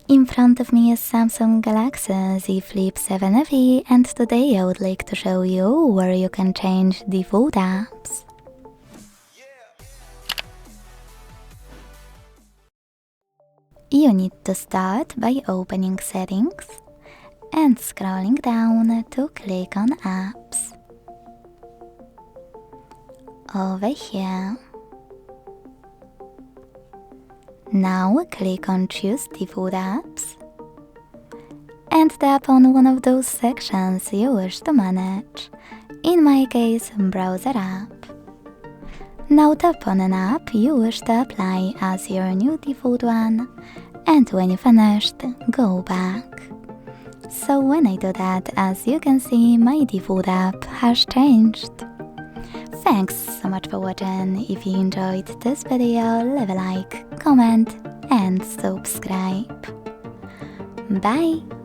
In front of me is Samsung Galaxy Z Flip 7 FE, and today I would like to show you where you can change default apps. You need to start by opening Settings and scrolling down to click on Apps. Over here. Now click on Choose Default Apps and tap on one of those sections you wish to manage, in my case, Browser app. Now tap on an app you wish to apply as your new default one, and when you finished, go back. So when I do that, as you can see, my default app has changed. Thanks so much for watching. If you enjoyed this video, leave a like, comment and subscribe. Bye!